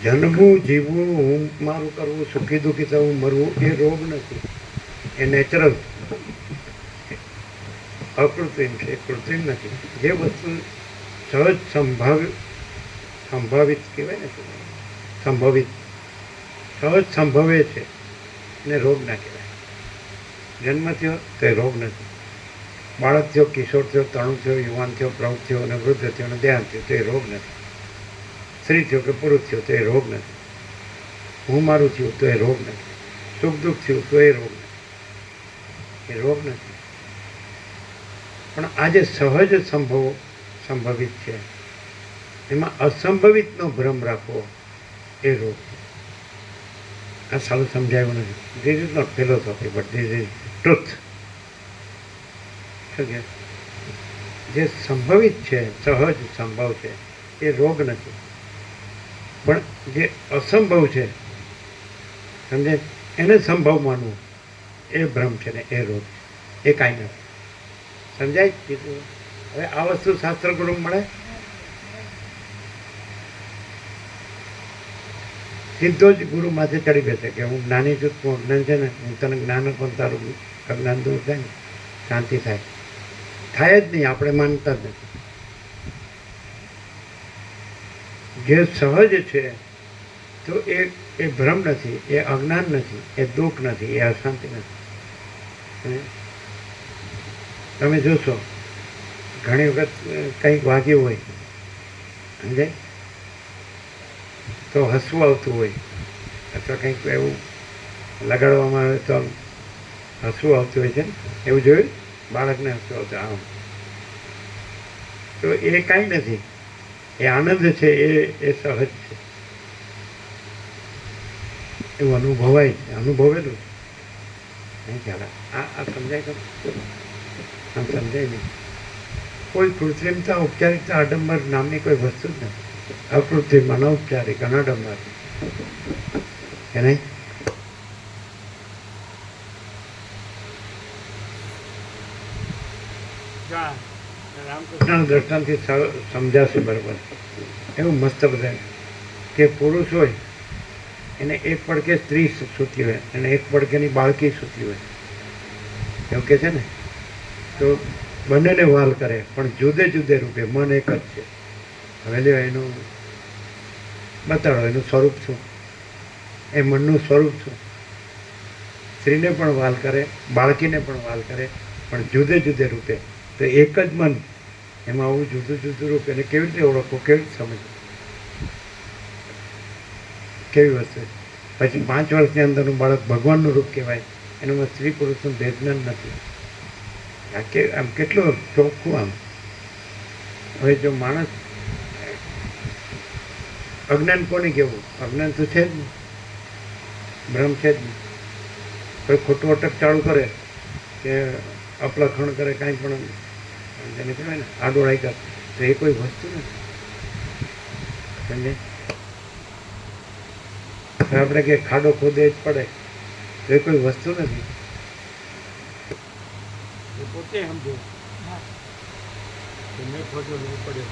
જન્મવું, જીવવું, હું મારું કરવું, સુખી દુઃખી થવું, મરવું એ રોગ નથી, એ નેચરલ, અકૃત્રિમ છે, એ કૃત્રિમ નથી. જે વસ્તુ સહજ સંભાવિત કહેવાય ને, સંભવિત સહજ સંભવે છે એને રોગ ના કહેવાય. જન્મ થયો તો એ રોગ નથી. બાળક થયો, કિશોર થયો, તરુણ થયો, યુવાન થયો, પ્રૌઢ થયો અને વૃદ્ધ થયો અને દેહાંત થયો તો એ રોગ નથી. સ્ત્રી થયો કે પુરુષ થયો તો એ રોગ નથી. હું મારું થયું તો એ રોગ નથી. સુખ દુઃખ થયું તો એ રોગ નથી. એ રોગ નથી. પણ આજે સહજ સંભવિત છે એમાં અસંભવિતનો ભ્રમ રાખવો એ રોગ. આ સારું સમજાયું નથી. This is not philosophy but this is truth. જે સંભવિત છે, સહજ સંભવ છે એ રોગ નથી. પણ જે અસંભવ છે, સમજે, એને સંભવ માનવું એ ભ્રમ છે ને એ રોગ છે. એ કાંઈ નથી. સમજાય? હવે આ વસ્તુ શાસ્ત્ર ગુરુ મળે સીધો જ ગુરુ માથે ચડી બેસે કે હું જ્ઞાની છું, તું અજ્ઞાન છે ને, હું તને જ્ઞાન આપું, તારું અજ્ઞાન દૂર થાય ને શાંતિ થાય. થાય જ નહીં, આપણે માનતા જ નથી. જે સહજ છે તો એ ભ્રમ નથી, એ અજ્ઞાન નથી, એ દુઃખ નથી, એ અશાંતિ નથી. તમે જોશો ઘણી વખત કંઈક વાગ્યું હોય, સમજાય, તો હસવું આવતું હોય, અથવા કંઈક એવું લગાડવામાં આવે તો હસવું આવતું હોય છે ને, એવું જોયું? બાળકને હસવું આવતું આમ. તો એ કાંઈ નથી, એ આનંદ છે, એ સહજ છે, એવું અનુભવાય છે, અનુભવેલું છે. નહીં ખ્યાલ આ સમજાય તો આમ સમજાય નહીં. કોઈ કૃત્રિમતા, ઔપચારિકતા, આડંબર નામની કોઈ વસ્તુ જ નથી. અકૃત્રિમ, અનૌપચારિક, અનાડંબર, એ નહીં. રામકૃષ્ણના દ્રષ્ટાંતથી સમજાશે બરાબર. એવું મસ્ત બધા કે પુરુષ હોય એને એક પડકે સ્ત્રી સૂતી હોય અને એક પડકેની બાળકી સૂતી હોય, એવું કે છે ને. તો બંનેને વાલ કરે પણ જુદે જુદે રૂપે, મન એક જ છે. હવે લ્યો એનું બતાડો, એનું સ્વરૂપ શું? એ મનનું સ્વરૂપ શું? સ્ત્રીને પણ વાલ કરે, બાળકીને પણ વાલ કરે, પણ જુદે જુદે રૂપે. તો એક જ મન, એમાં આવું જુદું જુદું રૂપ, એને કેવી રીતે ઓળખવું, કેવી રીતે સમજવું, કેવી વસ્તુ? પછી 5 વર્ષની અંદરનું બાળક ભગવાનનું રૂપ કહેવાય. એનામાં સ્ત્રી પુરુષનું ભેદજ્ઞાન નથી. આમ કેટલું ચોખ્ખું આમ. હવે જો માણસ અજ્ઞાન કોને કહેવું? અજ્ઞાન તો છે જ નહીં, ભ્રમ છે જ નહીં. કોઈ ખોટું અટક ચાલુ કરે કે અપલખણ કરે, કાંઈ પણ જેને કહેવાય ને આડોળાઈ કરે, તો એ કોઈ વસ્તુ નથી. સમજે? આપણે કે ખાડો ખોદે જ પડે તો એ કોઈ વસ્તુ નથી. પોતે સમજો મેં ખોજો પડ્યો.